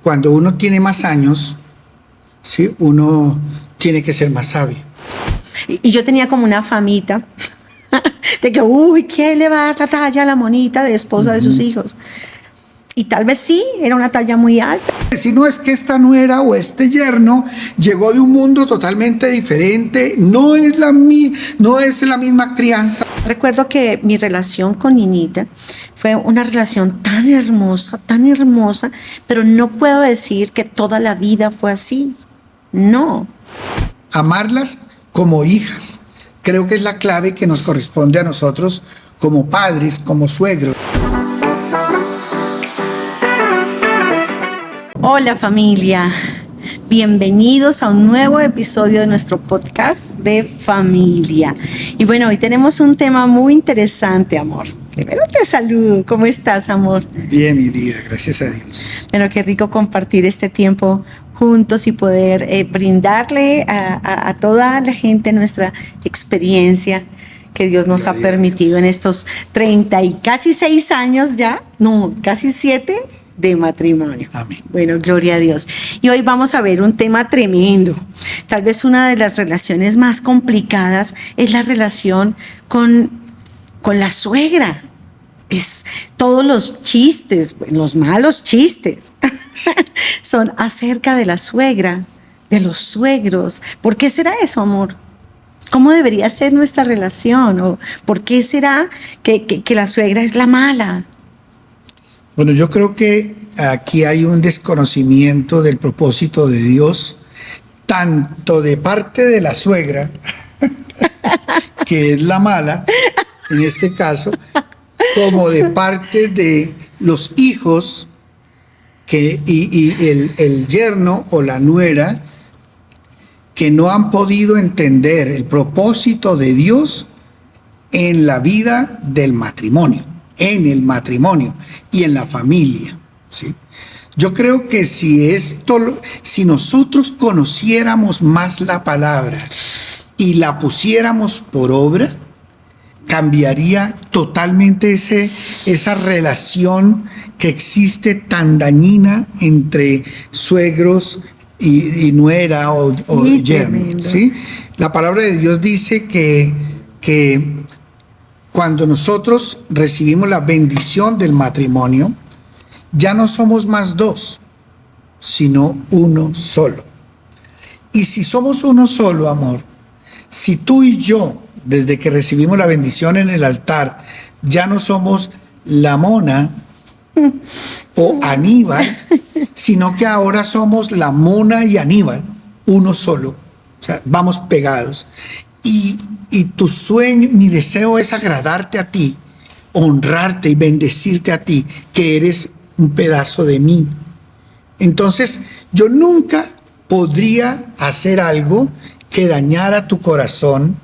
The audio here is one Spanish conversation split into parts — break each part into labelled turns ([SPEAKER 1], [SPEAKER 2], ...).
[SPEAKER 1] cuando uno tiene más años, ¿sí? Uno tiene que ser más sabio.
[SPEAKER 2] Y yo tenía como una famita de que, uy, ¿quién le va a dar la talla a la monita de esposa de sus hijos? Y tal vez sí, era una talla muy alta.
[SPEAKER 1] Si no es que esta nuera o este yerno llegó de un mundo totalmente diferente, no es la misma crianza.
[SPEAKER 2] Recuerdo que mi relación con Ninita fue una relación tan hermosa, pero no puedo decir que toda la vida fue así. No.
[SPEAKER 1] Amarlas como hijas, creo que es la clave que nos corresponde a nosotros como padres, como suegros.
[SPEAKER 2] Hola familia, bienvenidos a un nuevo episodio de nuestro podcast de familia. Y bueno, hoy tenemos un tema muy interesante, amor. Primero te saludo, ¿cómo estás, amor?
[SPEAKER 1] Bien, mi vida, gracias a Dios.
[SPEAKER 2] Bueno, qué rico compartir este tiempo juntos y poder brindarle a toda la gente nuestra experiencia que Dios nos ha permitido en estos 30 y casi 6 años ya, no, casi 7 de matrimonio.
[SPEAKER 1] Amén.
[SPEAKER 2] Bueno, gloria a Dios. Y hoy vamos a ver un tema tremendo. Tal vez una de las relaciones más complicadas es la relación con la suegra. Es todos los chistes, los malos chistes, son acerca de la suegra, de los suegros. ¿Por qué será eso, amor? ¿Cómo debería ser nuestra relación? ¿O por qué será que la suegra es la mala?
[SPEAKER 1] Bueno, yo creo que aquí hay un desconocimiento del propósito de Dios, tanto de parte de la suegra, que es la mala, en este caso, como de parte de los hijos y el yerno o la nuera, que no han podido entender el propósito de Dios en la vida del matrimonio, en el matrimonio y en la familia, ¿sí? Yo creo que si nosotros conociéramos más la palabra y la pusiéramos por obra, cambiaría totalmente esa relación que existe tan dañina entre suegros y nuera o yerno, ¿sí? La palabra de Dios dice que cuando nosotros recibimos la bendición del matrimonio, ya no somos más dos, sino uno solo. Y si somos uno solo, amor, si tú y yo, desde que recibimos la bendición en el altar, ya no somos la Mona o Aníbal, sino que ahora somos la Mona y Aníbal, uno solo. O sea, vamos pegados. Y tu sueño, mi deseo es agradarte a ti, honrarte y bendecirte a ti, que eres un pedazo de mí. Entonces, yo nunca podría hacer algo que dañara tu corazón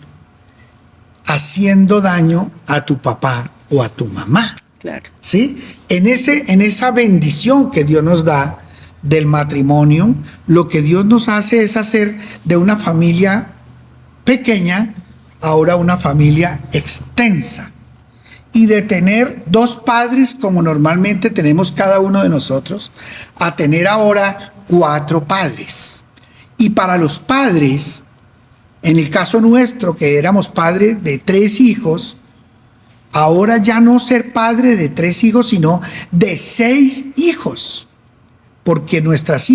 [SPEAKER 1] haciendo daño a tu papá o a tu mamá.
[SPEAKER 2] Claro.
[SPEAKER 1] ¿Sí? En esa bendición que Dios nos da del matrimonio, lo que Dios nos hace es hacer de una familia pequeña ahora una familia extensa, y de tener 2 padres como normalmente tenemos cada uno de nosotros, a tener ahora 4 padres. Y para los padres, en el caso nuestro, que éramos padres de 3 hijos, ahora ya no ser padre de 3 hijos, sino de 6 hijos, porque nuestras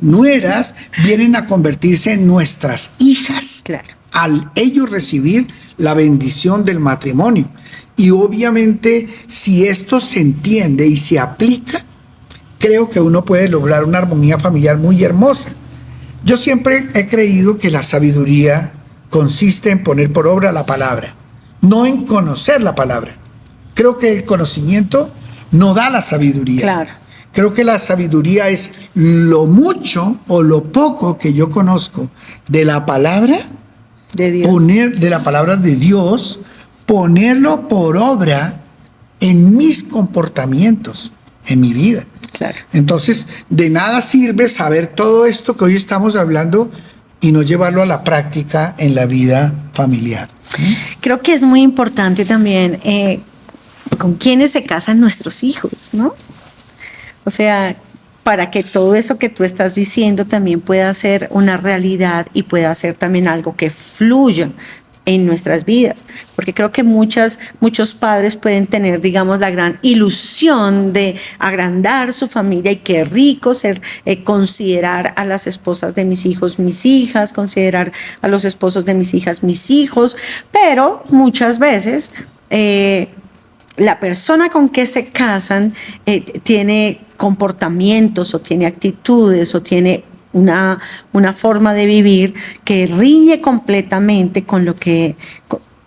[SPEAKER 1] nueras vienen a convertirse en nuestras hijas,
[SPEAKER 2] claro,
[SPEAKER 1] al ellos recibir la bendición del matrimonio. Y obviamente, si esto se entiende y se aplica, creo que uno puede lograr una armonía familiar muy hermosa. Yo siempre he creído que la sabiduría consiste en poner por obra la palabra, no en conocer la palabra. Creo que el conocimiento no da la sabiduría.
[SPEAKER 2] Claro.
[SPEAKER 1] Creo que la sabiduría es lo mucho o lo poco que yo conozco de la palabra
[SPEAKER 2] de Dios,
[SPEAKER 1] de la palabra de Dios, ponerlo por obra en mis comportamientos, en mi vida.
[SPEAKER 2] Claro.
[SPEAKER 1] Entonces, de nada sirve saber todo esto que hoy estamos hablando y no llevarlo a la práctica en la vida familiar.
[SPEAKER 2] Creo que es muy importante también con quiénes se casan nuestros hijos, ¿no? O sea, para que todo eso que tú estás diciendo también pueda ser una realidad y pueda ser también algo que fluya en nuestras vidas, porque creo que muchos padres pueden tener, digamos, la gran ilusión de agrandar su familia y qué rico ser, considerar a las esposas de mis hijos mis hijas, considerar a los esposos de mis hijas mis hijos, pero muchas veces la persona con que se casan tiene comportamientos o tiene actitudes o tiene una forma de vivir que riñe completamente con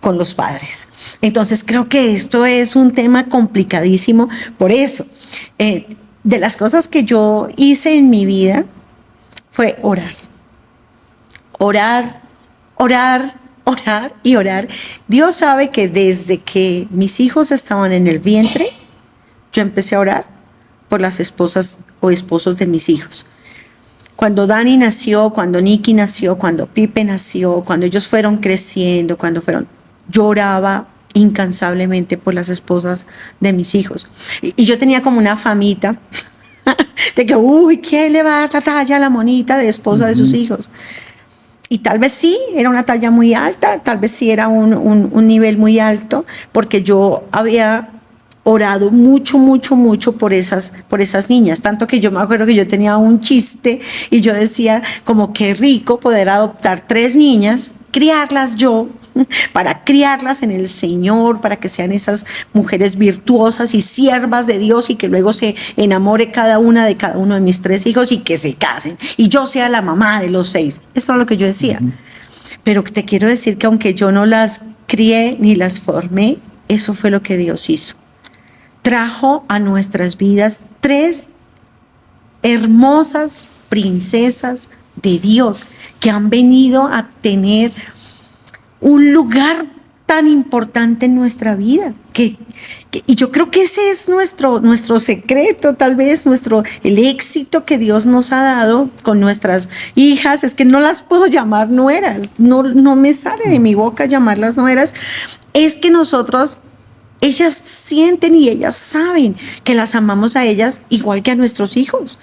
[SPEAKER 2] con los padres. Entonces creo que esto es un tema complicadísimo. Por eso, de las cosas que yo hice en mi vida fue orar. Orar, orar, orar y orar. Dios sabe que desde que mis hijos estaban en el vientre, yo empecé a orar por las esposas o esposos de mis hijos. Cuando Dani nació, cuando Nicky nació, cuando Pipe nació, cuando ellos fueron creciendo, yo oraba incansablemente por las esposas de mis hijos. Y yo tenía como una famita de que, ¿quién le va a dar la talla a la monita de esposa de sus hijos? Y tal vez sí, era una talla muy alta, tal vez sí era un nivel muy alto, porque yo había orado mucho por esas niñas, tanto que yo me acuerdo que yo tenía un chiste y yo decía como qué rico poder adoptar 3 niñas, criarlas yo, para criarlas en el Señor, para que sean esas mujeres virtuosas y siervas de Dios y que luego se enamore cada una de cada uno de mis 3 hijos y que se casen y yo sea la mamá de los 6. Eso es lo que yo decía. Pero te quiero decir que aunque yo no las crié ni las formé, eso fue lo que Dios hizo. Trajo a nuestras vidas 3 hermosas princesas de Dios que han venido a tener un lugar tan importante en nuestra vida. Y yo creo que ese es nuestro secreto, tal vez el éxito que Dios nos ha dado con nuestras hijas. Es que no las puedo llamar nueras, no me sale de mi boca llamarlas nueras. Es que ellas sienten y ellas saben que las amamos a ellas igual que a nuestros hijos.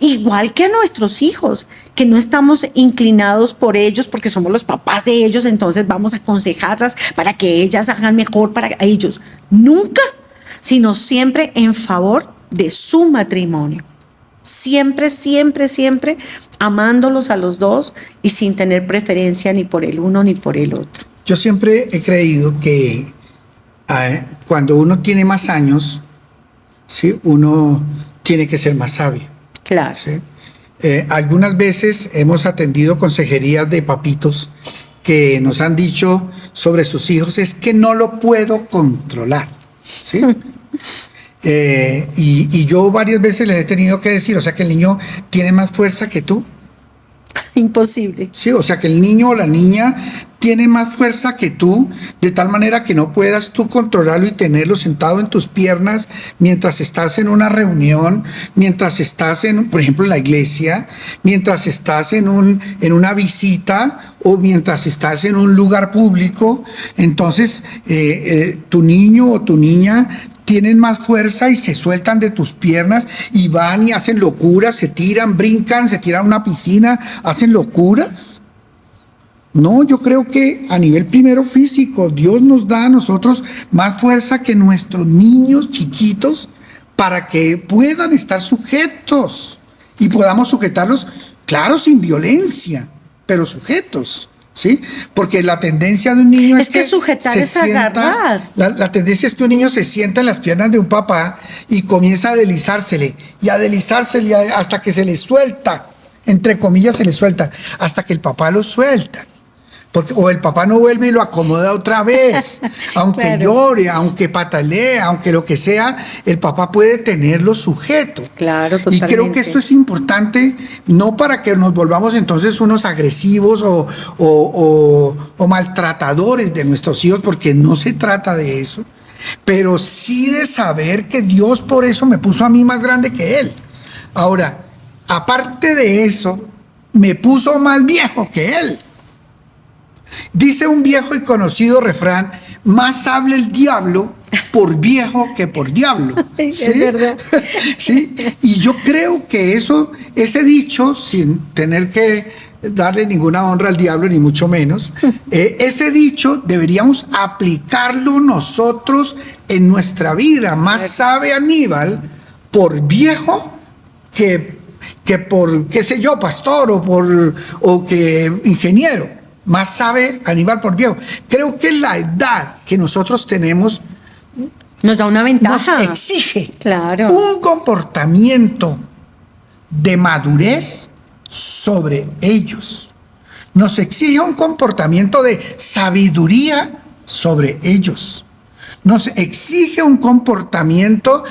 [SPEAKER 2] Igual que a nuestros hijos, que no estamos inclinados por ellos porque somos los papás de ellos, entonces vamos a aconsejarlas para que ellas hagan mejor para ellos. Nunca, sino siempre en favor de su matrimonio. Siempre, siempre, siempre amándolos a los dos y sin tener preferencia ni por el uno ni por el otro.
[SPEAKER 1] Yo siempre he creído que cuando uno tiene más años, ¿sí?, uno tiene que ser más sabio.
[SPEAKER 2] Claro.
[SPEAKER 1] ¿Sí? Algunas veces hemos atendido consejerías de papitos que nos han dicho sobre sus hijos, es que no lo puedo controlar. ¿Sí? Y yo varias veces les he tenido que decir, o sea, que el niño tiene más fuerza que tú.
[SPEAKER 2] Imposible.
[SPEAKER 1] Sí, o sea, que el niño o la niña tiene más fuerza que tú, de tal manera que no puedas tú controlarlo y tenerlo sentado en tus piernas mientras estás en una reunión, mientras estás por ejemplo, en la iglesia, mientras estás en una visita o mientras estás en un lugar público. Entonces, tu niño o tu niña tienen más fuerza y se sueltan de tus piernas y van y hacen locuras, se tiran, brincan, se tiran a una piscina, hacen locuras. No, yo creo que a nivel primero físico, Dios nos da a nosotros más fuerza que nuestros niños chiquitos para que puedan estar sujetos y podamos sujetarlos, claro, sin violencia, pero sujetos. ¿Sí? Porque la tendencia de un niño es que
[SPEAKER 2] sujetar es agarrar.
[SPEAKER 1] La tendencia es que un niño se sienta en las piernas de un papá y comienza a deslizársele hasta que se le suelta, entre comillas se le suelta, hasta que el papá lo suelta. O el papá no vuelve y lo acomoda otra vez, aunque
[SPEAKER 2] Claro.
[SPEAKER 1] llore, aunque patalee, aunque lo que sea, el papá puede tenerlo sujeto.
[SPEAKER 2] Claro,
[SPEAKER 1] Y
[SPEAKER 2] totalmente.
[SPEAKER 1] creo que esto es importante, no para que nos volvamos entonces unos agresivos o maltratadores de nuestros hijos, porque no se trata de eso, pero sí de saber que Dios por eso me puso a mí más grande que Él. Ahora, aparte de eso, me puso más viejo que Él. Dice un viejo y conocido refrán, más habla el diablo por viejo que por diablo. ¿Sí?
[SPEAKER 2] Es verdad.
[SPEAKER 1] ¿Sí? Y yo creo que ese dicho, sin tener que darle ninguna honra al diablo, ni mucho menos, ese dicho deberíamos aplicarlo nosotros en nuestra vida. Más sabe Aníbal por viejo que por, qué sé yo, pastor o que ingeniero. Más sabe Aníbal por viejo. Creo que la edad que nosotros tenemos
[SPEAKER 2] nos da una ventaja.
[SPEAKER 1] Nos exige
[SPEAKER 2] claro.
[SPEAKER 1] un comportamiento de madurez sobre ellos. Nos exige un comportamiento de sabiduría sobre ellos. Nos exige un comportamiento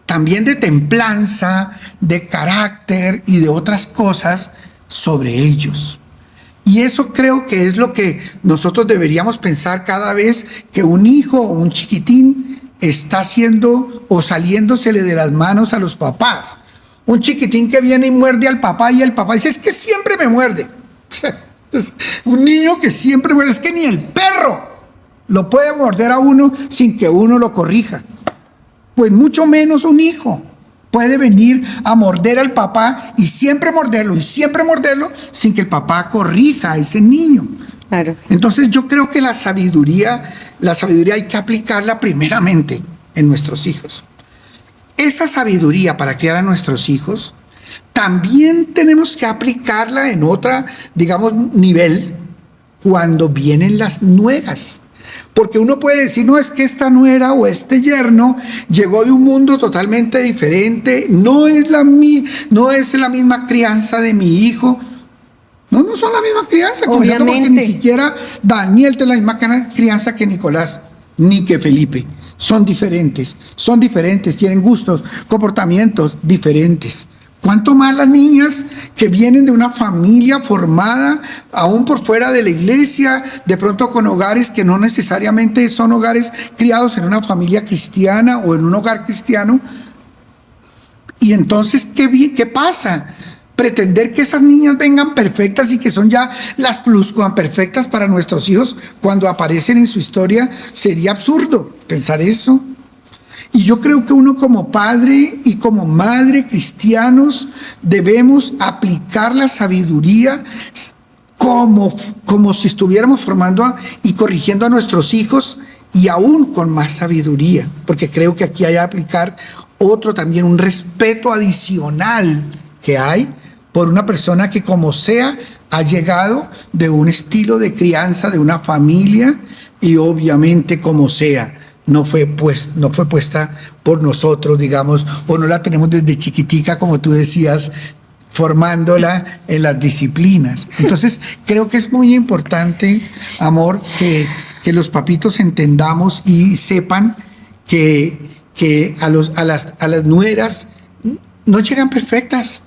[SPEAKER 1] también de templanza, de carácter y de otras cosas sobre ellos. Y eso creo que es lo que nosotros deberíamos pensar cada vez que un hijo o un chiquitín está haciendo o saliéndosele de las manos a los papás. Un chiquitín que viene y muerde al papá y el papá dice, es que siempre me muerde. Un niño que siempre muerde, es que ni el perro lo puede morder a uno sin que uno lo corrija. Pues mucho menos un hijo puede venir a morder al papá y siempre morderlo sin que el papá corrija a ese niño.
[SPEAKER 2] Claro.
[SPEAKER 1] Entonces yo creo que la sabiduría hay que aplicarla primeramente en nuestros hijos. Esa sabiduría para criar a nuestros hijos también tenemos que aplicarla en otra, digamos, nivel cuando vienen las nueras. Porque uno puede decir, no, es que esta nuera o este yerno llegó de un mundo totalmente diferente, no es la misma crianza de mi hijo. No son la misma crianza, comenzando porque ni siquiera Daniel tiene la misma crianza que Nicolás, ni que Felipe. Son diferentes, tienen gustos, comportamientos diferentes. ¿Cuánto más las niñas que vienen de una familia formada, aún por fuera de la iglesia, de pronto con hogares que no necesariamente son hogares criados en una familia cristiana o en un hogar cristiano? Y entonces, ¿qué pasa? Pretender que esas niñas vengan perfectas y que son ya las pluscuamperfectas para nuestros hijos cuando aparecen en su historia sería absurdo pensar eso. Y yo creo que uno como padre y como madre cristianos debemos aplicar la sabiduría como si estuviéramos formando y corrigiendo a nuestros hijos y aún con más sabiduría, porque creo que aquí hay que aplicar también un respeto adicional que hay por una persona que como sea ha llegado de un estilo de crianza, de una familia y obviamente como sea. No fue puesta por nosotros, digamos, o no la tenemos desde chiquitica, como tú decías, formándola en las disciplinas. Entonces, creo que es muy importante, amor, que los papitos entendamos y sepan que a las nueras no llegan perfectas.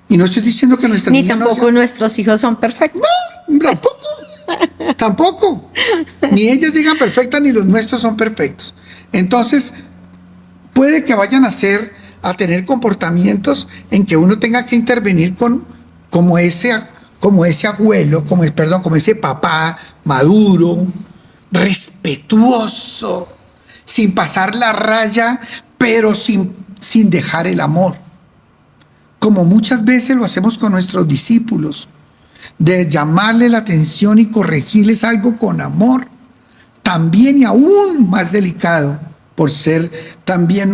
[SPEAKER 1] Y no estoy diciendo que nuestras
[SPEAKER 2] niñas tampoco nuestros hijos son perfectos.
[SPEAKER 1] No, tampoco. Ni ellas llegan perfectas ni los nuestros son perfectos. Entonces, puede que vayan a tener comportamientos en que uno tenga que intervenir como ese abuelo, como ese papá maduro, respetuoso, sin pasar la raya, pero sin dejar el amor. Como muchas veces lo hacemos con nuestros discípulos, de llamarle la atención y corregirles algo con amor, también y aún más delicado, por ser también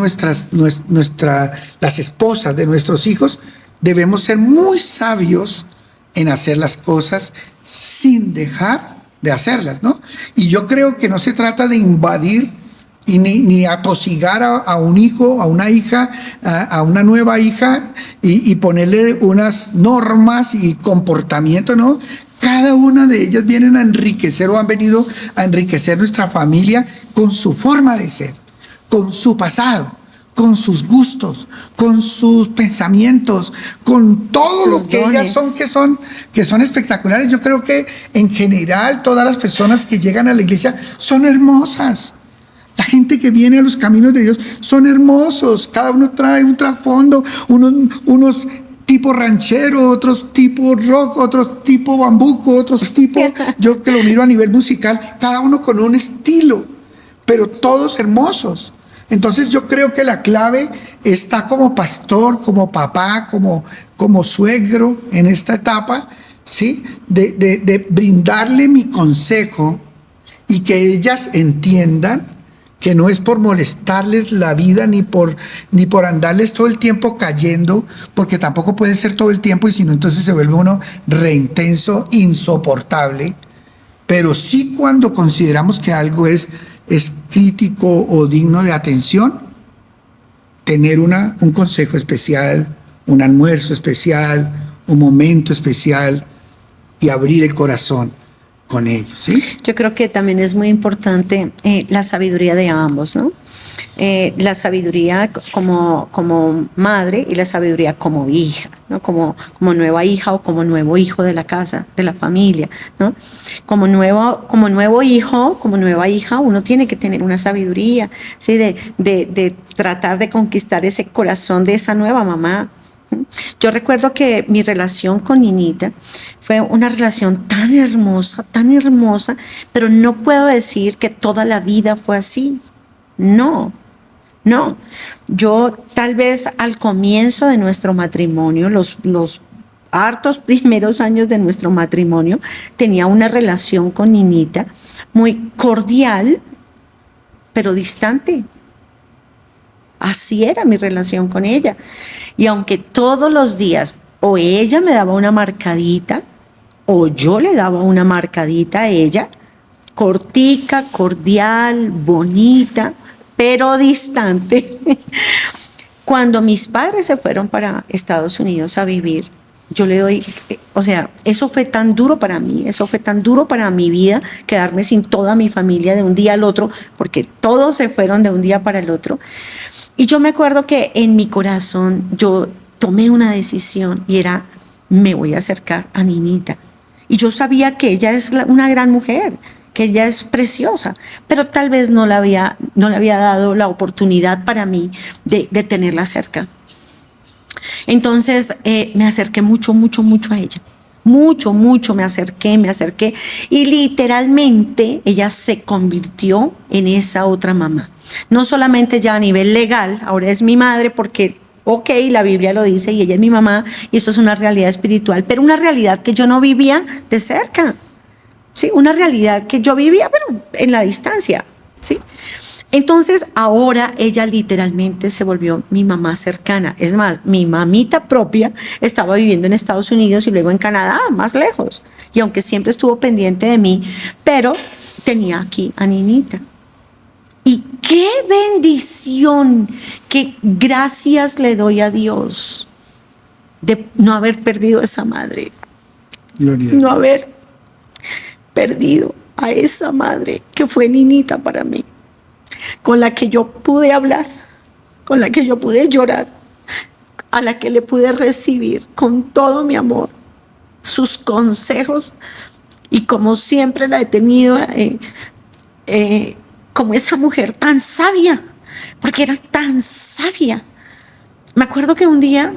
[SPEAKER 1] las esposas de nuestros hijos, debemos ser muy sabios en hacer las cosas sin dejar de hacerlas, ¿no? Y yo creo que no se trata de invadir y ni atosigar a un hijo, a una hija, a una nueva hija y ponerle unas normas y comportamiento, ¿no? Cada una de ellas vienen a enriquecer o han venido a enriquecer nuestra familia con su forma de ser, con su pasado, con sus gustos, con sus pensamientos, con todo lo que ellas son, que son espectaculares. Yo creo que en general todas las personas que llegan a la iglesia son hermosas. La gente que viene a los caminos de Dios son hermosos, cada uno trae un trasfondo, unos tipo ranchero, otros tipo rock, otros tipo bambuco, otros tipo, yo que lo miro a nivel musical, cada uno con un estilo, pero todos hermosos. Entonces yo creo que la clave está como pastor, como papá, como suegro en esta etapa, ¿sí? De brindarle mi consejo y que ellas entiendan que no es por molestarles la vida ni por andarles todo el tiempo cayendo, porque tampoco puede ser todo el tiempo y si no entonces se vuelve uno reintenso, insoportable, pero sí cuando consideramos que algo es crítico o digno de atención, tener un consejo especial, un almuerzo especial, un momento especial y abrir el corazón con ellos, ¿sí?
[SPEAKER 2] Yo creo que también es muy importante la sabiduría de ambos, ¿no? La sabiduría como madre y la sabiduría como hija, ¿no? Como nueva hija o como nuevo hijo de la casa, de la familia, ¿no? Como nuevo hijo, como nueva hija, uno tiene que tener una sabiduría, ¿sí? De tratar de conquistar ese corazón de esa nueva mamá. Yo recuerdo que mi relación con Ninita fue una relación tan hermosa, pero no puedo decir que toda la vida fue así. No. Yo tal vez al comienzo de nuestro matrimonio, los hartos primeros años de nuestro matrimonio, tenía una relación con Ninita muy cordial, pero distante. Así era mi relación con ella. Y aunque todos los días o ella me daba una marcadita o yo le daba una marcadita a ella, cortica, cordial, bonita, pero distante. Cuando mis padres se fueron para Estados Unidos a vivir, yo le doy, o sea, eso fue tan duro para mí, eso fue tan duro para mi vida, quedarme sin toda mi familia de un día al otro, porque todos se fueron de un día para el otro. Y yo me acuerdo que en mi corazón yo tomé una decisión y era, me voy a acercar a Ninita. Y yo sabía que ella es una gran mujer, que ella es preciosa, pero tal vez no le había dado la oportunidad para mí de tenerla cerca. Entonces me acerqué mucho a ella. Mucho, me acerqué y literalmente ella se convirtió en esa otra mamá. No solamente ya a nivel legal, ahora es mi madre porque, ok, la Biblia lo dice y ella es mi mamá y esto es una realidad espiritual, pero una realidad que yo no vivía de cerca, ¿sí? Una realidad que yo vivía, pero en la distancia, ¿sí? Entonces ahora ella literalmente se volvió mi mamá cercana. Es más, mi mamita propia estaba viviendo en Estados Unidos y luego en Canadá, más lejos. Y aunque siempre estuvo pendiente de mí, pero tenía aquí a Ninita. Y qué bendición, qué gracias le doy a Dios de no haber perdido a esa madre.
[SPEAKER 1] Gloria.
[SPEAKER 2] No haber perdido a esa madre que fue Ninita para mí, con la que yo pude hablar, con la que yo pude llorar, a la que le pude recibir con todo mi amor sus consejos y como siempre la he tenido como esa mujer tan sabia, porque era tan sabia. Me acuerdo que un día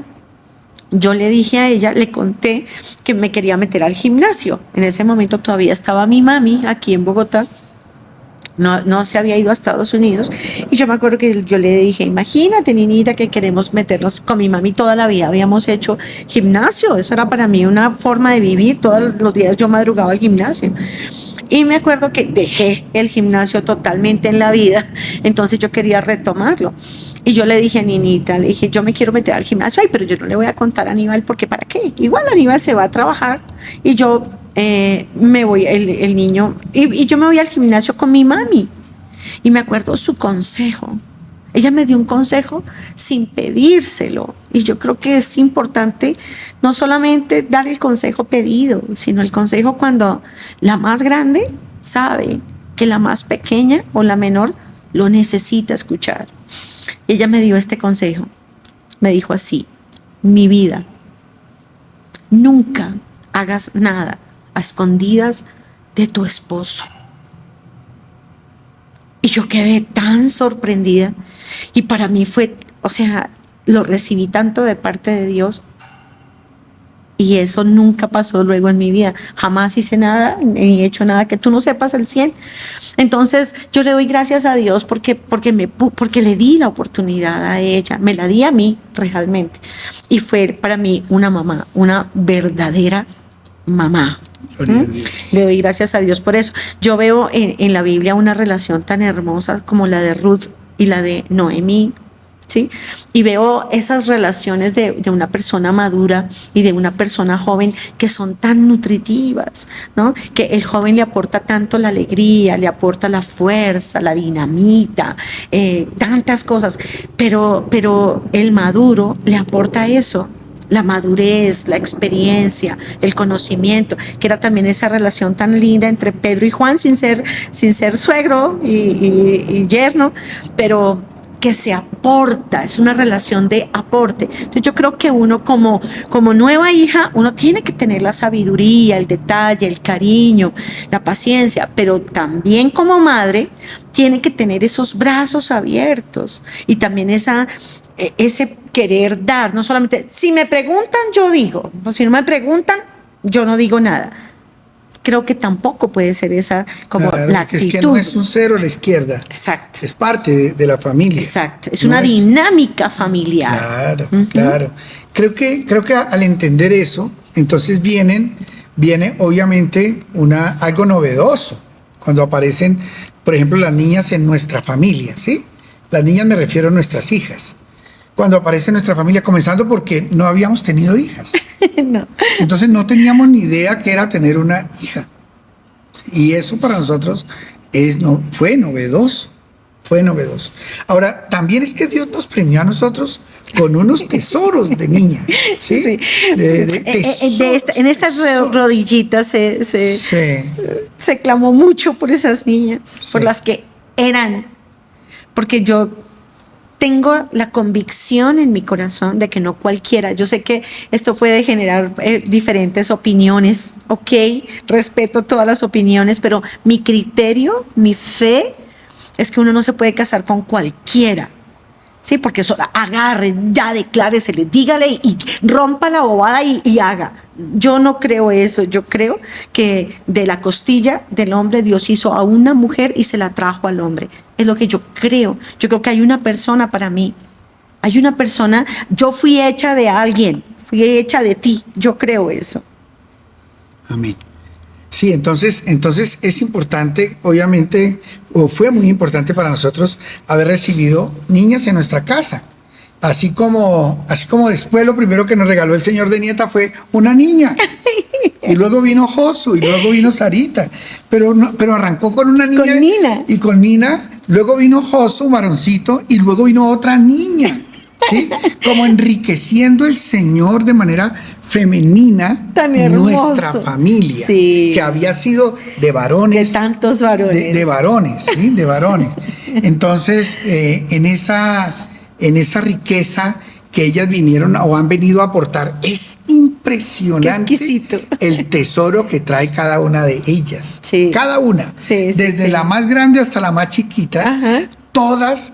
[SPEAKER 2] yo le dije a ella, le conté que me quería meter al gimnasio. En ese momento todavía estaba mi mami aquí en Bogotá. No se había ido a Estados Unidos. Y yo me acuerdo que yo le dije, imagínate, Ninita, que queremos meternos con mi mami toda la vida. Habíamos hecho gimnasio. Eso era para mí una forma de vivir. Todos los días yo madrugaba al gimnasio. Y me acuerdo que dejé el gimnasio totalmente en la vida. Entonces yo quería retomarlo. Y yo le dije a Ninita, le dije, yo me quiero meter al gimnasio. Ay, pero yo no le voy a contar a Aníbal porque ¿para qué? Igual Aníbal se va a trabajar y yo me voy, el niño, y yo me voy al gimnasio con mi mami. Y me acuerdo su consejo. Ella me dio un consejo sin pedírselo. Y yo creo que es importante no solamente dar el consejo pedido, sino el consejo cuando la más grande sabe que la más pequeña o la menor lo necesita escuchar. Ella me dio este consejo. Me dijo así: mi vida, nunca hagas nada a escondidas de tu esposo. Y yo quedé tan sorprendida y para mí fue, o sea, lo recibí tanto de parte de Dios Y eso nunca pasó luego en mi vida. Jamás hice nada, ni he hecho nada que tú no sepas al 100. Entonces yo le doy gracias a Dios porque le di la oportunidad a ella, me la di a mí realmente. Y fue para mí una mamá, una verdadera mamá. Le doy gracias a Dios por eso. Yo veo en la Biblia una relación tan hermosa como la de Ruth y la de Noemí, ¿sí? Y veo esas relaciones de una persona madura y de una persona joven que son tan nutritivas, ¿no? Que el joven le aporta tanto la alegría, le aporta la fuerza, la dinamita, tantas cosas, pero el maduro le aporta eso. La madurez, la experiencia, el conocimiento, que era también esa relación tan linda entre Pedro y Juan, sin ser suegro y yerno, pero que se aporta, es una relación de aporte. Entonces yo creo que uno como nueva hija, uno tiene que tener la sabiduría, el detalle, el cariño, la paciencia, pero también como madre tiene que tener esos brazos abiertos y también ese querer dar, no solamente, si me preguntan yo digo, si no me preguntan yo no digo nada. Creo que tampoco puede ser esa como
[SPEAKER 1] claro,
[SPEAKER 2] la actitud.
[SPEAKER 1] Es que no es un cero a la izquierda.
[SPEAKER 2] Exacto.
[SPEAKER 1] Es parte de la familia.
[SPEAKER 2] Exacto. Es una dinámica familiar.
[SPEAKER 1] Claro, claro. Creo que al entender eso, entonces viene obviamente algo novedoso cuando aparecen, por ejemplo, las niñas en nuestra familia, ¿sí? Las niñas me refiero a nuestras hijas. Cuando aparece en nuestra familia, comenzando porque no habíamos tenido hijas.
[SPEAKER 2] No.
[SPEAKER 1] Entonces no teníamos ni idea que era tener una hija. Y eso para nosotros fue novedoso. Fue novedoso. Ahora, también es que Dios nos premió a nosotros con unos tesoros de niñas. ¿Sí?
[SPEAKER 2] Sí.
[SPEAKER 1] Tesoros,
[SPEAKER 2] en estas rodillitas se clamó mucho por esas niñas, sí, por las que eran. Porque yo tengo la convicción en mi corazón de que no cualquiera, yo sé que esto puede generar diferentes opiniones, ok, respeto todas las opiniones, pero mi criterio, mi fe, es que uno no se puede casar con cualquiera, ¿sí? Porque eso, agarre, ya decláresele, dígale y rompa la bobada y haga. Yo no creo eso, yo creo que de la costilla del hombre Dios hizo a una mujer y se la trajo al hombre. Es lo que yo creo. Yo creo que hay una persona para mí. Hay una persona, yo fui hecha de alguien, fui hecha de ti. Yo creo eso.
[SPEAKER 1] Amén. Sí, entonces es importante, obviamente, o fue muy importante para nosotros haber recibido niñas en nuestra casa. Así como después lo primero que nos regaló el Señor de nieta fue una niña. Y luego vino Josu, y luego vino Sarita. Pero arrancó con una niña.
[SPEAKER 2] Con Nina.
[SPEAKER 1] Y con Nina, luego vino Josu, varoncito, y luego vino otra niña. ¿Sí? Como enriqueciendo el Señor de manera femenina nuestra familia, sí, que había sido de varones.
[SPEAKER 2] De tantos varones.
[SPEAKER 1] De varones, ¿sí? De varones. Entonces, en esa riqueza que ellas vinieron o han venido a aportar, es impresionante el tesoro que trae cada una de ellas. Sí. Cada una. Sí, desde la más grande hasta la más chiquita, ajá, todas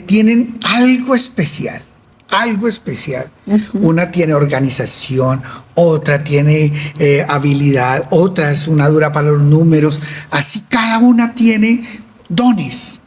[SPEAKER 1] tienen algo especial. Algo especial. Uh-huh. Una tiene organización, otra tiene habilidad, otra es una dura para los números. Así cada una tiene dones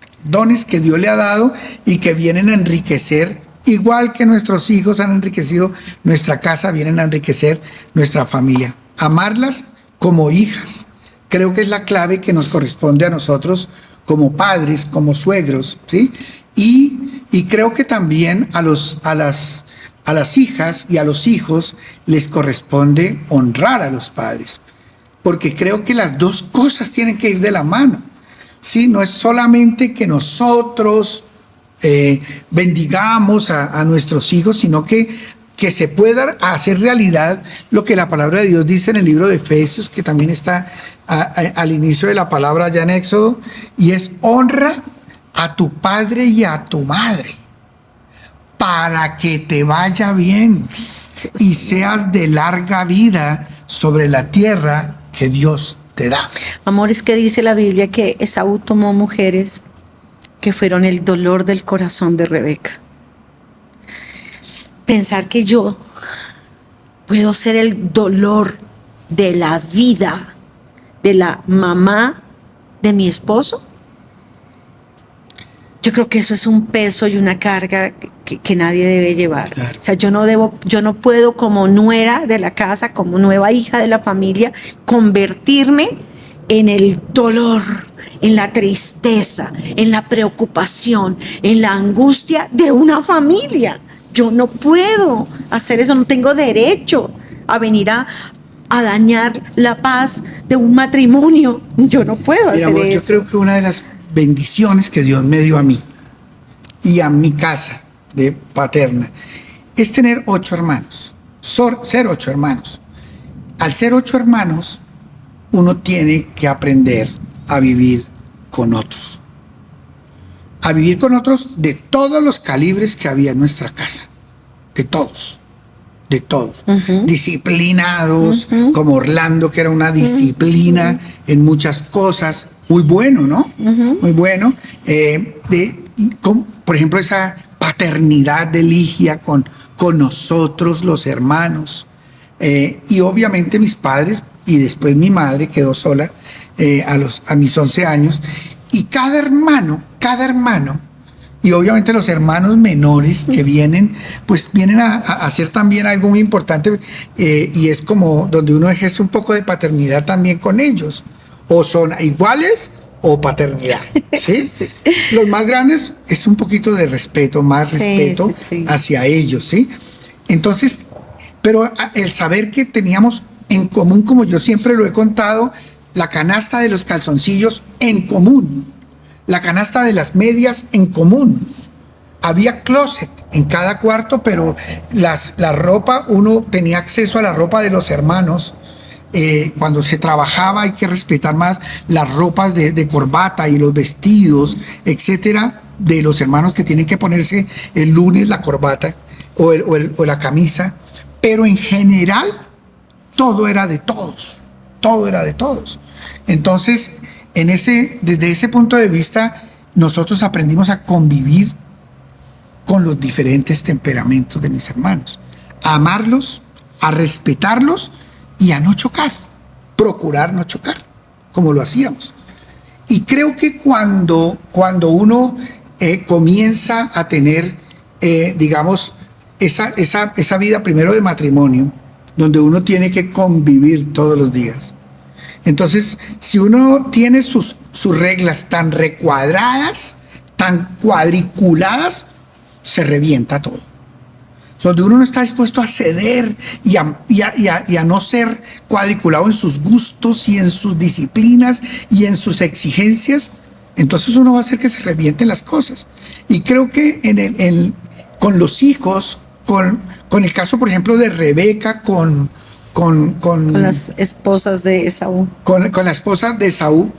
[SPEAKER 1] que Dios le ha dado y que vienen a enriquecer, igual que nuestros hijos han enriquecido nuestra casa, vienen a enriquecer nuestra familia. Amarlas como hijas, creo que es la clave que nos corresponde a nosotros como padres, como suegros, ¿sí? Y creo que también a las hijas y a los hijos les corresponde honrar a los padres, porque creo que las dos cosas tienen que ir de la mano, ¿sí? No es solamente que nosotros bendigamos a nuestros hijos, sino que se pueda hacer realidad lo que la palabra de Dios dice en el libro de Efesios, que también está al inicio de la palabra allá en Éxodo, y es: honra a tu padre y a tu madre, para que te vaya bien y seas de larga vida sobre la tierra que Dios te da.
[SPEAKER 2] Amor, es que dice la Biblia que Esaú tomó mujeres que fueron el dolor del corazón de Rebeca. Pensar que yo puedo ser el dolor de la vida de la mamá de mi esposo. Yo creo que eso es un peso y una carga que nadie debe llevar.
[SPEAKER 1] Claro.
[SPEAKER 2] O sea, yo no puedo como nuera de la casa, como nueva hija de la familia, convertirme en el dolor, en la tristeza, en la preocupación, en la angustia de una familia. Yo no puedo hacer eso, no tengo derecho a venir a dañar la paz de un matrimonio. Yo no puedo hacer
[SPEAKER 1] amor,
[SPEAKER 2] eso.
[SPEAKER 1] yo creo que una de las bendiciones que Dios me dio a mí y a mi casa de paterna es tener 8 hermanos, ser 8 hermanos. Al ser 8 hermanos, uno tiene que aprender a vivir con otros. A vivir con otros de todos los calibres que había en nuestra casa. De todos. De todos. Disciplinados, como Orlando, que era una disciplina en muchas cosas. Muy bueno, ¿no? Muy bueno. Por ejemplo, esa paternidad de Ligia con nosotros, los hermanos. Y obviamente mis padres, y después mi madre quedó sola a mis 11 años. Y cada hermano, y obviamente los hermanos menores que vienen a hacer también algo muy importante, y es como donde uno ejerce un poco de paternidad también con ellos. O son iguales o paternidad, ¿sí? Sí. Los más grandes es un poquito de respeto, más respeto hacia ellos, ¿sí? Entonces, pero el saber que teníamos en común, como yo siempre lo he contado, la canasta de los calzoncillos en común, la canasta de las medias en común. Había closet en cada cuarto, pero la ropa, uno tenía acceso a la ropa de los hermanos. Cuando se trabajaba hay que respetar más las ropas de corbata y los vestidos, etcétera, de los hermanos que tienen que ponerse el lunes la corbata o la camisa. Pero en general todo era de todos, todo era de todos. Entonces, desde ese punto de vista, nosotros aprendimos a convivir con los diferentes temperamentos de mis hermanos, a amarlos, a respetarlos y a no chocar, procurar no chocar, como lo hacíamos. Y creo que cuando uno comienza a tener, digamos, esa vida primero de matrimonio, donde uno tiene que convivir todos los días. Entonces, si uno tiene sus reglas tan recuadradas, tan cuadriculadas, se revienta todo. Donde uno no está dispuesto a ceder y a no ser cuadriculado en sus gustos y en sus disciplinas y en sus exigencias, entonces uno va a hacer que se revienten las cosas. Y creo que con los hijos, con el caso, por ejemplo, de Rebeca, con
[SPEAKER 2] las esposas de Esaú.
[SPEAKER 1] Con la esposa de Esaú,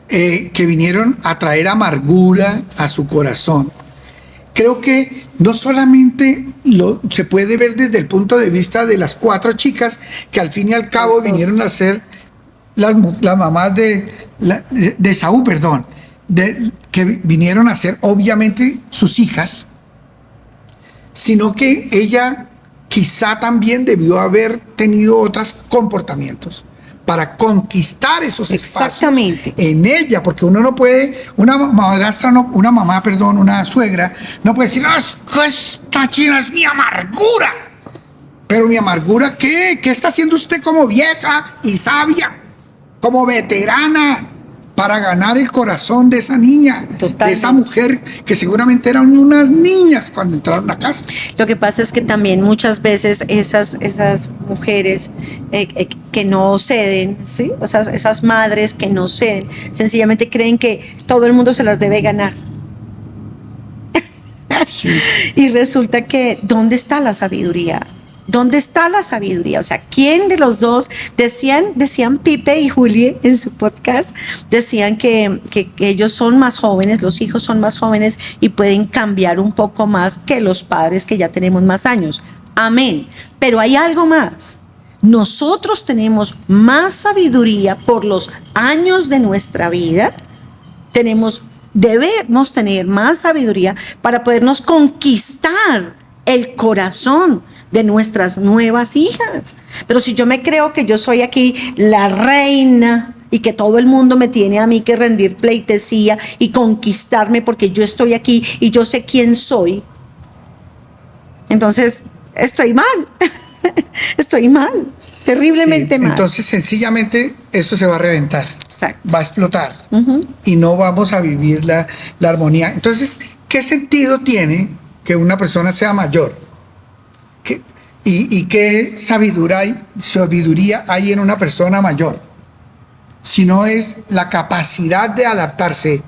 [SPEAKER 1] que vinieron a traer amargura a su corazón. Creo que no solamente se puede ver desde el punto de vista de las 4 chicas que al fin y al cabo vinieron a ser las mamás de Esaú, que vinieron a ser obviamente sus hijas, sino que ella quizá también debió haber tenido otros comportamientos para conquistar esos espacios en ella, porque uno no puede, una suegra, no puede decir, esta china es mi amargura. Pero mi amargura, ¿qué? ¿Qué está haciendo usted como vieja y sabia, como veterana, para ganar el corazón de esa niña, de esa mujer que seguramente eran unas niñas cuando entraron a casa?
[SPEAKER 2] Lo que pasa es que también muchas veces esas mujeres que no ceden, ¿sí? O sea, esas madres que no ceden, sencillamente creen que todo el mundo se las debe ganar. Sí. Y resulta que, ¿dónde está la sabiduría? ¿Dónde está la sabiduría? O sea, ¿quién de los dos? Decían Pipe y Juli en su podcast, decían que ellos son más jóvenes, los hijos son más jóvenes y pueden cambiar un poco más que los padres que ya tenemos más años. Amén. Pero hay algo más. Nosotros tenemos más sabiduría por los años de nuestra vida. Debemos tener más sabiduría para podernos conquistar el corazón de nuestras nuevas hijas. Pero si yo me creo que yo soy aquí la reina y que todo el mundo me tiene a mí que rendir pleitesía y conquistarme porque yo estoy aquí y yo sé quién soy, entonces estoy mal. Estoy mal, terriblemente mal.
[SPEAKER 1] Entonces sencillamente eso se va a reventar.
[SPEAKER 2] Exacto.
[SPEAKER 1] Va a explotar. Y no vamos a vivir la armonía. Entonces, ¿qué sentido tiene que una persona sea mayor? ¿Y qué sabiduría hay en una persona mayor? Si no es la capacidad de adaptarse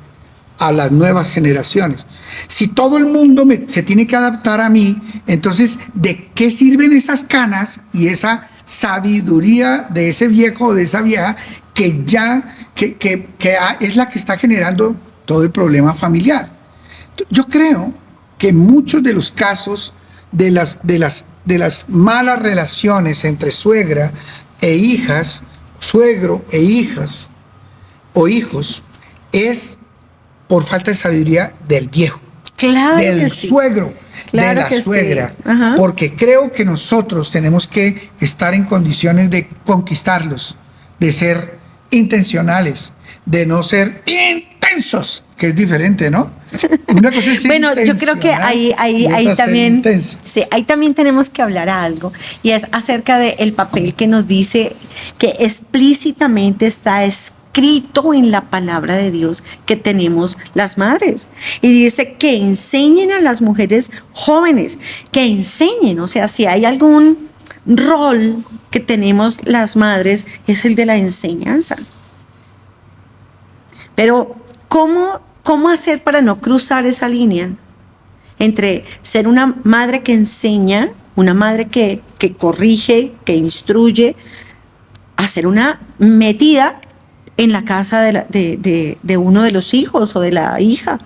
[SPEAKER 1] a las nuevas generaciones. Si todo el mundo se tiene que adaptar a mí, entonces, ¿de qué sirven esas canas y esa sabiduría de ese viejo o de esa vieja que es la que está generando todo el problema familiar? Yo creo que muchos de los casos de las malas relaciones entre suegra e hijas, suegro e hijas o hijos, es por falta de sabiduría del viejo,
[SPEAKER 2] claro,
[SPEAKER 1] del suegro,
[SPEAKER 2] claro,
[SPEAKER 1] de la suegra.
[SPEAKER 2] Sí.
[SPEAKER 1] Porque creo que nosotros tenemos que estar en condiciones de conquistarlos, de ser intencionales, de no ser intensos, que es diferente, ¿no? Una cosa es
[SPEAKER 2] bueno, yo creo que ahí también, sí, ahí también tenemos que hablar algo, y es acerca del papel que nos dice que explícitamente está escrito en la palabra de Dios que tenemos las madres. Y dice que enseñen a las mujeres jóvenes, que enseñen, o sea, si hay algún rol que tenemos las madres, es el de la enseñanza. Pero, ¿cómo hacer para no cruzar esa línea entre ser una madre que enseña, una madre que corrige, que instruye, a ser una metida en la casa de uno de los hijos o de la hija?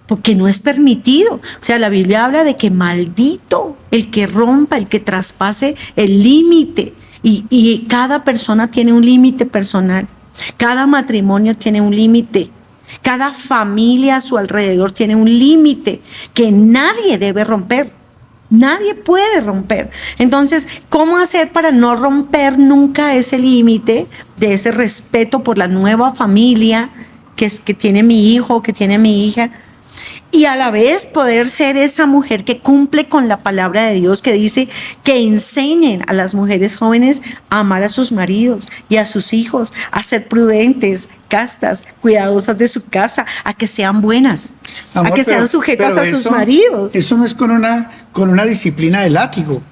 [SPEAKER 2] Porque no es permitido. O sea, la Biblia habla de que maldito el que rompa, el que traspase el límite. Y cada persona tiene un límite personal. Cada matrimonio tiene un límite. Cada familia a su alrededor tiene un límite que nadie debe romper. Nadie puede romper. Entonces, ¿cómo hacer para no romper nunca ese límite de ese respeto por la nueva familia que tiene mi hijo, que tiene mi hija? Y a la vez poder ser esa mujer que cumple con la palabra de Dios, que dice que enseñen a las mujeres jóvenes a amar a sus maridos y a sus hijos, a ser prudentes, castas, cuidadosas de su casa, a que sean buenas, a que sean sujetas a sus maridos.
[SPEAKER 1] Eso no es con una disciplina de látigo.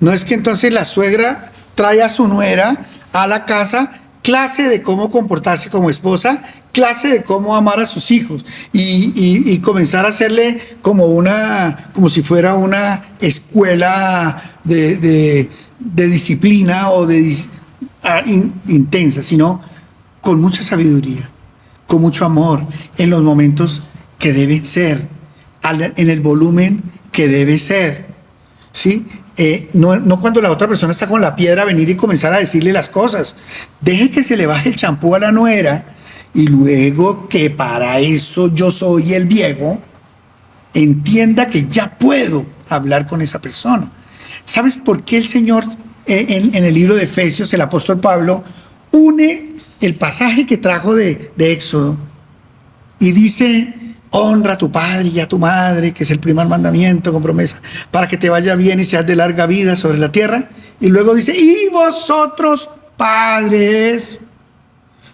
[SPEAKER 1] No es que entonces la suegra trae a su nuera a la casa, clase de cómo comportarse como esposa, clase de cómo amar a sus hijos y comenzar a hacerle como si fuera una escuela de disciplina o intensa, sino con mucha sabiduría, con mucho amor, en los momentos que deben ser, en el volumen que debe ser, ¿sí? No cuando la otra persona está con la piedra venir y comenzar a decirle las cosas. Deje que se le baje el champú a la nuera y luego que para eso yo soy el viejo, entienda que ya puedo hablar con esa persona. ¿Sabes por qué el Señor en el libro de Efesios, el apóstol Pablo, une el pasaje que trajo de Éxodo y dice: honra a tu padre y a tu madre, que es el primer mandamiento con promesa, para que te vaya bien y seas de larga vida sobre la tierra? Y luego dice: y vosotros, padres,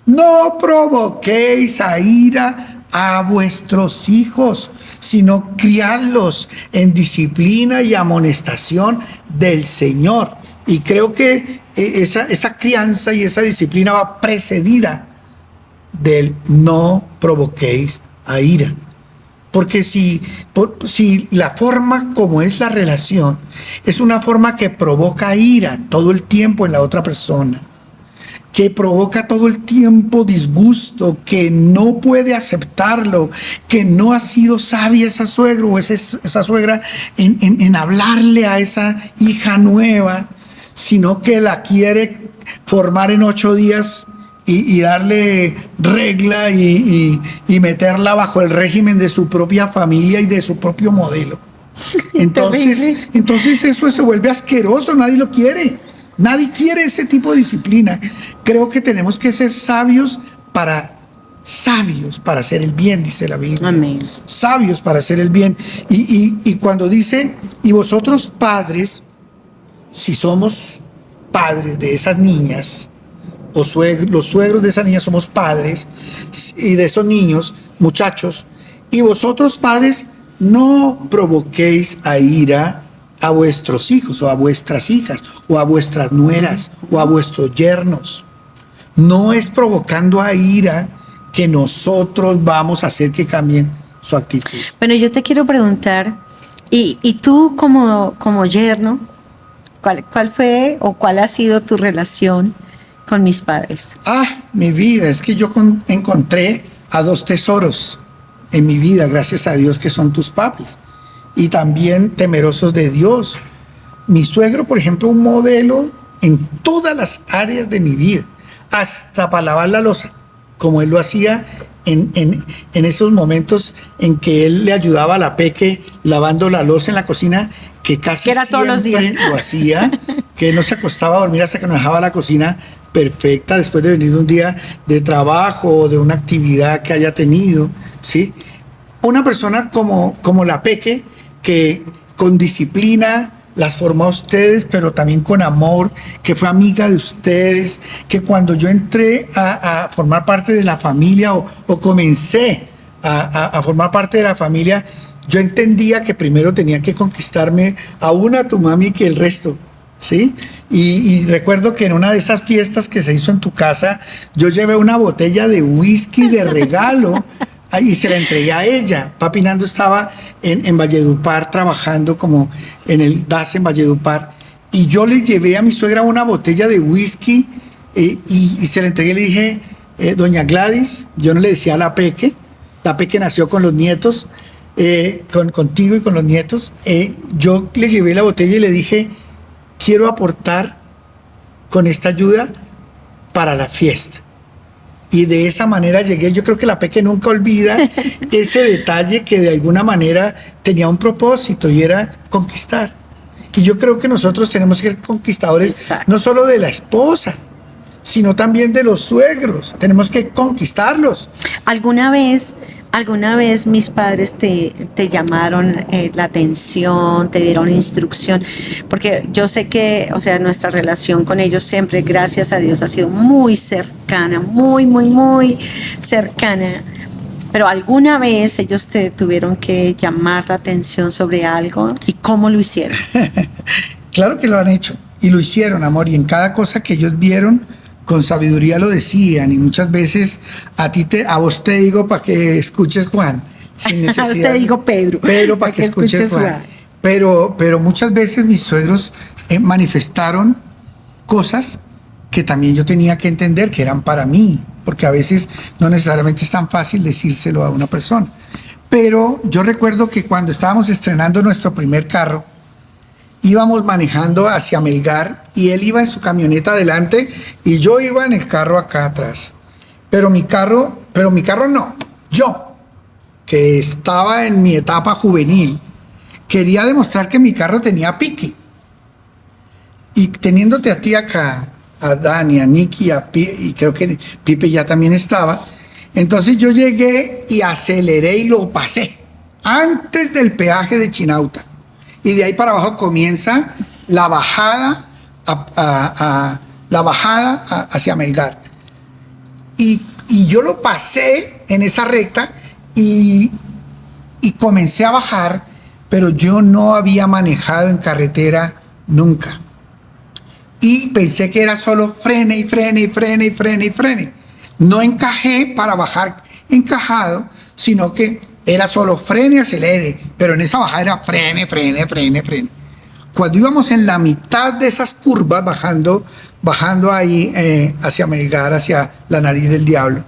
[SPEAKER 1] no provoquéis a ira a vuestros hijos, sino criadlos en disciplina y amonestación del Señor. Y creo que esa crianza y esa disciplina va precedida del no provoquéis a ira. Porque si la forma como es la relación es una forma que provoca ira todo el tiempo en la otra persona, que provoca todo el tiempo disgusto, que no puede aceptarlo, que no ha sido sabia esa suegra o esa suegra en hablarle a esa hija nueva, sino que la quiere formar en 8 días y darle regla y meterla bajo el régimen de su propia familia y de su propio modelo. Entonces eso se vuelve asqueroso, nadie lo quiere. Nadie quiere ese tipo de disciplina. Creo que tenemos que ser sabios para hacer el bien, dice la Biblia.
[SPEAKER 2] Amén.
[SPEAKER 1] Sabios para hacer el bien. Y cuando dice, y vosotros padres, si somos padres de esas niñas, o los suegros de esas niñas somos padres, y de esos niños, muchachos, y vosotros padres, no provoquéis a ira a vuestros hijos, o a vuestras hijas, o a vuestras nueras, o a vuestros yernos. No es provocando a ira que nosotros vamos a hacer que cambien su actitud.
[SPEAKER 2] Bueno, yo te quiero preguntar, y tú como yerno, ¿cuál fue o cuál ha sido tu relación con mis padres?
[SPEAKER 1] Mi vida, es que yo encontré a dos tesoros en mi vida, gracias a Dios, que son tus papis, y también temerosos de Dios. Mi suegro, por ejemplo, un modelo en todas las áreas de mi vida, hasta para lavar la loza, como él lo hacía en esos momentos en que él le ayudaba a la Peque lavando la loza en la cocina, que casi
[SPEAKER 2] que era todos los días.
[SPEAKER 1] Lo hacía, que no se acostaba a dormir hasta que nos dejaba la cocina perfecta después de venir de un día de trabajo o de una actividad que haya tenido, ¿sí? Una persona como la Peque, que con disciplina las formó a ustedes, pero también con amor, que fue amiga de ustedes, que cuando yo entré a formar parte de la familia o comencé a formar parte de la familia, yo entendía que primero tenía que conquistarme a tu mami que el resto, ¿sí? Y recuerdo que en una de esas fiestas que se hizo en tu casa, yo llevé una botella de whisky de regalo y se la entregué a ella. Papi Nando estaba en Valledupar trabajando como en el DAS en Valledupar, y yo le llevé a mi suegra una botella de whisky y se la entregué. Le dije, doña Gladys, yo no le decía a la Peque nació con los nietos, contigo y con los nietos, yo le llevé la botella y le dije, quiero aportar con esta ayuda para la fiesta. Y de esa manera llegué. Yo creo que la Peque nunca olvida ese detalle, que de alguna manera tenía un propósito y era conquistar. Y yo creo que nosotros tenemos que ser conquistadores. Exacto. No solo de la esposa, sino también de los suegros. Tenemos que conquistarlos.
[SPEAKER 2] ¿Alguna vez mis padres te llamaron la atención, te dieron instrucción? Porque yo sé que, o sea, nuestra relación con ellos siempre, gracias a Dios, ha sido muy cercana, muy, muy, muy cercana. Pero ¿alguna vez ellos te tuvieron que llamar la atención sobre algo? ¿Y cómo lo hicieron?
[SPEAKER 1] Claro que lo han hecho, y lo hicieron, amor, y en cada cosa que ellos vieron, con sabiduría lo decían. Y muchas veces a vos te digo para que escuches, Juan, sin necesidad.
[SPEAKER 2] A vos te digo, Pedro
[SPEAKER 1] para que escuches, Juan. Pero muchas veces mis suegros manifestaron cosas que también yo tenía que entender que eran para mí, porque a veces no necesariamente es tan fácil decírselo a una persona. Pero yo recuerdo que cuando estábamos estrenando nuestro primer carro, íbamos manejando hacia Melgar, y él iba en su camioneta adelante y yo iba en el carro acá atrás. Pero mi carro no, yo, que estaba en mi etapa juvenil, quería demostrar que mi carro tenía pique. Y teniéndote a ti acá, a Dani, a Nicky, y creo que Pipe ya también estaba, entonces yo llegué y aceleré y lo pasé antes del peaje de Chinauta. Y de ahí para abajo comienza la bajada hacia Melgar. Y yo lo pasé en esa recta y comencé a bajar, pero yo no había manejado en carretera nunca. Y pensé que era solo frene y frene y frene y frene y frene. No encajé para bajar encajado, sino que era solo frene y acelere, pero en esa bajada era frene, frene, frene, frene. Cuando íbamos en la mitad de esas curvas, bajando ahí hacia Melgar, hacia la Nariz del Diablo,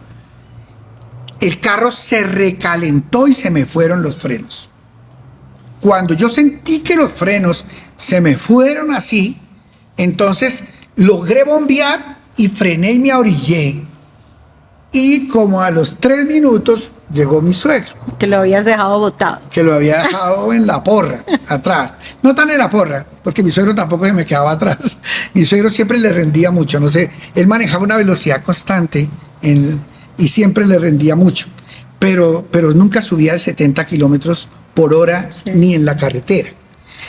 [SPEAKER 1] el carro se recalentó y se me fueron los frenos. Cuando yo sentí que los frenos se me fueron así, entonces logré bombear y frené y me orillé. Y como a los 3 minutos llegó mi suegro,
[SPEAKER 2] Que lo habías dejado botado.
[SPEAKER 1] que lo había dejado en la porra, atrás. No tan en la porra, porque mi suegro tampoco se me quedaba atrás. Mi suegro siempre le rendía mucho, no sé, él manejaba una velocidad constante y siempre le rendía mucho, pero nunca subía de 70 kilómetros por hora ni en la carretera.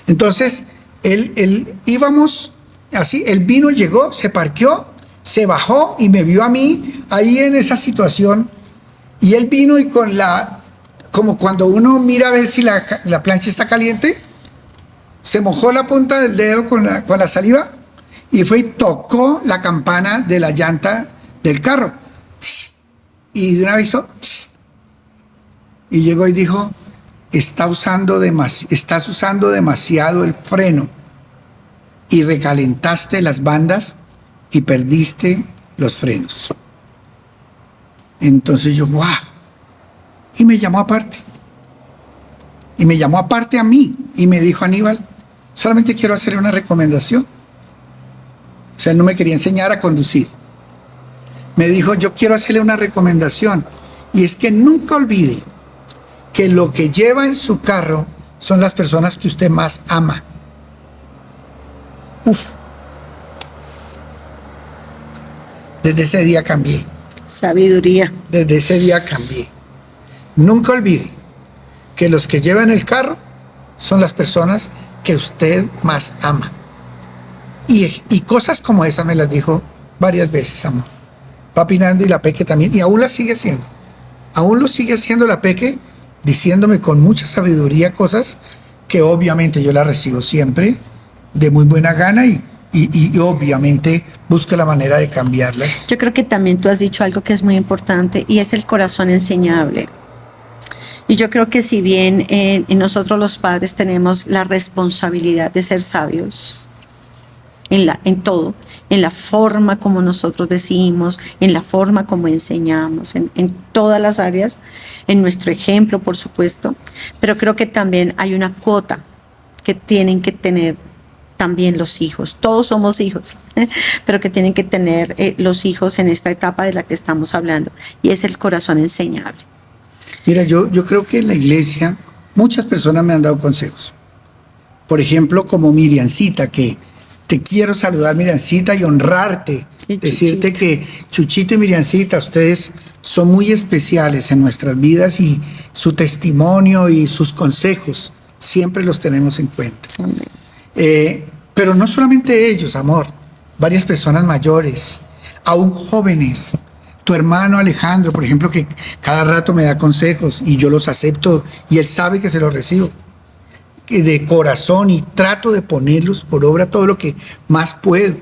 [SPEAKER 1] Entonces, él íbamos así, el vino llegó, se parqueó, se bajó y me vio a mí ahí en esa situación. Y él vino y como cuando uno mira a ver si la plancha está caliente, se mojó la punta del dedo con la saliva y fue y tocó la campana de la llanta del carro. Y de una vez hizo, y llegó y dijo, estás usando demasiado el freno y recalentaste las bandas y perdiste los frenos. Entonces yo, ¡guau! Y me llamó aparte. Y me llamó aparte a mí. Y me dijo, Aníbal, solamente quiero hacer una recomendación. O sea, él no me quería enseñar a conducir. Me dijo, yo quiero hacerle una recomendación. Y es que nunca olvide que lo que lleva en su carro son las personas que usted más ama. Uf. Desde ese día cambié.
[SPEAKER 2] Sabiduría.
[SPEAKER 1] Desde ese día cambié. Nunca olvide que los que llevan el carro son las personas que usted más ama. Y cosas como esas me las dijo varias veces, amor. Papi Nando y la Peque también. Y aún las sigue haciendo. Aún lo sigue haciendo la Peque, diciéndome con mucha sabiduría cosas que obviamente yo las recibo siempre de muy buena gana y obviamente busco la manera de cambiarlas.
[SPEAKER 2] Yo creo que también tú has dicho algo que es muy importante y es el corazón enseñable. Y yo creo que si bien nosotros los padres tenemos la responsabilidad de ser sabios en todo, en la forma como nosotros decimos, en la forma como enseñamos, en todas las áreas, en nuestro ejemplo, por supuesto, pero creo que también hay una cuota que tienen que tener también los hijos. Todos somos hijos, pero que tienen que tener los hijos en esta etapa de la que estamos hablando, y es el corazón enseñable.
[SPEAKER 1] Mira, yo creo que en la iglesia muchas personas me han dado consejos. Por ejemplo, como Miriancita, que te quiero saludar, Miriancita, y honrarte. Y decirte que Chuchito y Miriancita, ustedes son muy especiales en nuestras vidas y su testimonio y sus consejos siempre los tenemos en cuenta. Pero no solamente ellos, amor, varias personas mayores, aún jóvenes. Tu hermano Alejandro, por ejemplo, que cada rato me da consejos y yo los acepto y él sabe que se los recibo de corazón y trato de ponerlos por obra todo lo que más puedo.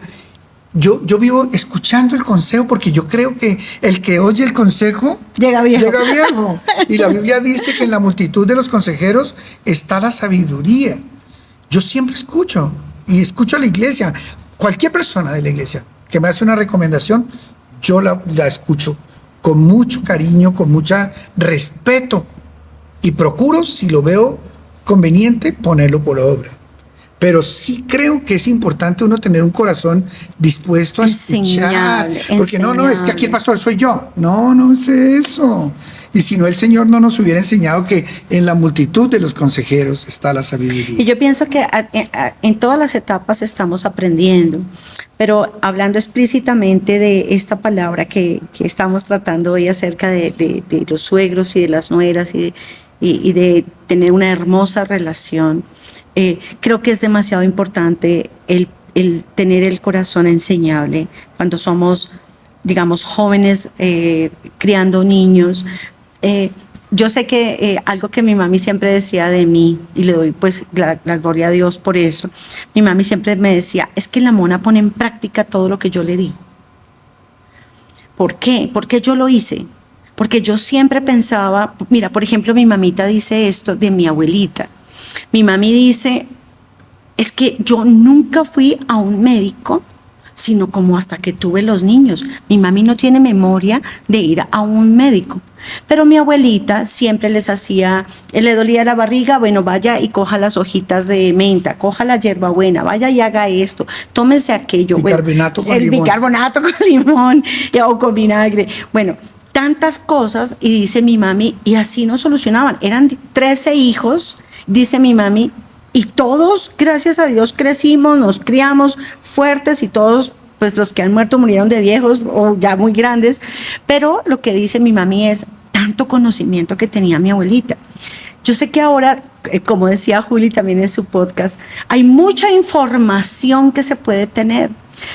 [SPEAKER 1] Yo vivo escuchando el consejo porque yo creo que el que oye el consejo
[SPEAKER 2] llega viejo.
[SPEAKER 1] Y la Biblia dice que en la multitud de los consejeros está la sabiduría. Yo siempre escucho y escucho a la iglesia. Cualquier persona de la iglesia que me hace una recomendación, yo la escucho con mucho cariño, con mucho respeto y procuro, si lo veo conveniente, ponerlo por obra. Pero sí creo que es importante uno tener un corazón dispuesto a escuchar. Porque no, es que aquí el pastor soy yo. No es eso. Y si no, el Señor no nos hubiera enseñado que en la multitud de los consejeros está la sabiduría.
[SPEAKER 2] Y yo pienso que en todas las etapas estamos aprendiendo, pero hablando explícitamente de esta palabra que estamos tratando hoy acerca de los suegros y de las nueras y de tener una hermosa relación, creo que es demasiado importante el tener el corazón enseñable cuando somos, digamos, jóvenes criando niños. Yo sé que algo que mi mami siempre decía de mí, y le doy pues la gloria a Dios por eso, mi mami siempre me decía, es que la mona pone en práctica todo lo que yo le digo. ¿Por qué? Porque yo lo hice. Porque yo siempre pensaba, mira, por ejemplo, mi mamita dice esto de mi abuelita. Mi mami dice, es que yo nunca fui a un médico, sino como hasta que tuve los niños. Mi mami no tiene memoria de ir a un médico. Pero mi abuelita siempre les hacía, le dolía la barriga, bueno, vaya y coja las hojitas de menta, coja la hierbabuena, vaya y haga esto, tómese aquello.
[SPEAKER 1] Bicarbonato con limón.
[SPEAKER 2] Bicarbonato con limón o con vinagre. Bueno, tantas cosas, y dice mi mami, y así no solucionaban. Eran 13 hijos, dice mi mami, y todos, gracias a Dios, crecimos, nos criamos fuertes, y todos, pues los que han muerto murieron de viejos o ya muy grandes. Pero lo que dice mi mami es tanto conocimiento que tenía mi abuelita. Yo sé que ahora, como decía Juli también en su podcast, hay mucha información que se puede tener,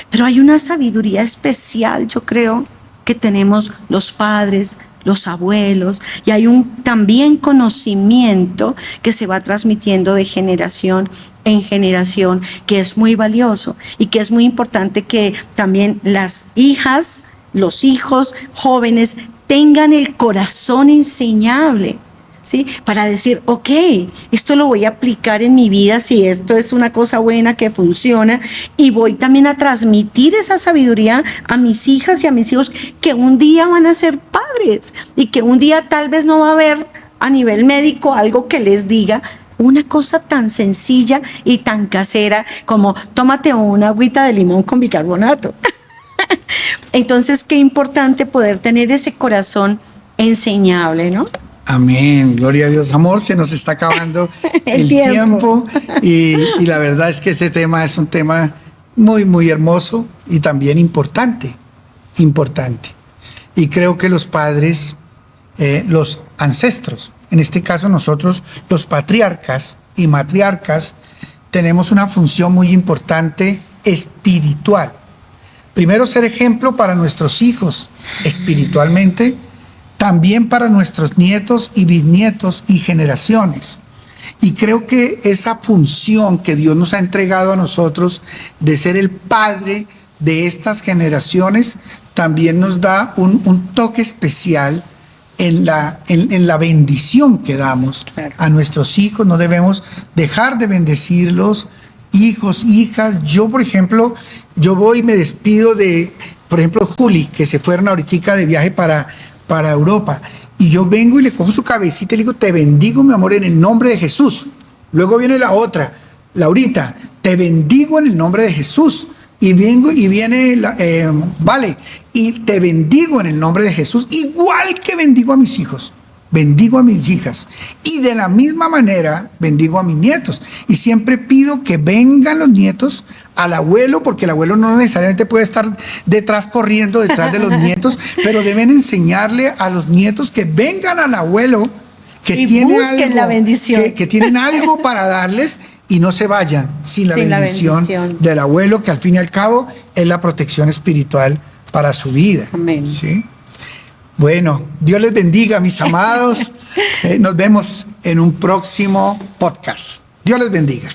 [SPEAKER 2] pero hay una sabiduría especial, yo creo, que tenemos los padres, los abuelos, y hay un también conocimiento que se va transmitiendo de generación en generación, que es muy valioso y que es muy importante que también las hijas, los hijos jóvenes tengan el corazón enseñable, ¿sí? Para decir, ok, esto lo voy a aplicar en mi vida, si esto es una cosa buena que funciona, y voy también a transmitir esa sabiduría a mis hijas y a mis hijos que un día van a ser padres y que un día tal vez no va a haber a nivel médico algo que les diga una cosa tan sencilla y tan casera como tómate una agüita de limón con bicarbonato. Entonces, qué importante poder tener ese corazón enseñable, ¿no?
[SPEAKER 1] Amén, gloria a Dios. Amor, se nos está acabando el tiempo y la verdad es que este tema es un tema muy, muy hermoso y también importante. Y creo que los padres, los ancestros, en este caso nosotros, los patriarcas y matriarcas, tenemos una función muy importante espiritual. Primero, ser ejemplo para nuestros hijos espiritualmente, también para nuestros nietos y bisnietos y generaciones. Y creo que esa función que Dios nos ha entregado a nosotros de ser el padre de estas generaciones también nos da un toque especial en la bendición que damos a nuestros hijos. No debemos dejar de bendecirlos, hijos, hijas. Yo, por ejemplo, yo voy y me despido de, por ejemplo, Juli, que se fueron ahorita de viaje para Europa, y yo vengo y le cojo su cabecita y le digo, te bendigo, mi amor, en el nombre de Jesús. Luego viene la otra, Laurita, te bendigo en el nombre de Jesús. Y viene Vale, y te bendigo en el nombre de Jesús, igual que bendigo a mis hijos, bendigo a mis hijas, y de la misma manera bendigo a mis nietos. Y siempre pido que vengan los nietos al abuelo, porque el abuelo no necesariamente puede estar corriendo detrás de los nietos, pero deben enseñarle a los nietos que vengan al abuelo, que tiene algo,
[SPEAKER 2] la bendición.
[SPEAKER 1] Que tienen algo para darles, y no se vayan sin la bendición del abuelo, que al fin y al cabo es la protección espiritual para su vida.
[SPEAKER 2] Amén.
[SPEAKER 1] ¿Sí? Bueno, Dios les bendiga, mis amados. Nos vemos en un próximo podcast. Dios les bendiga.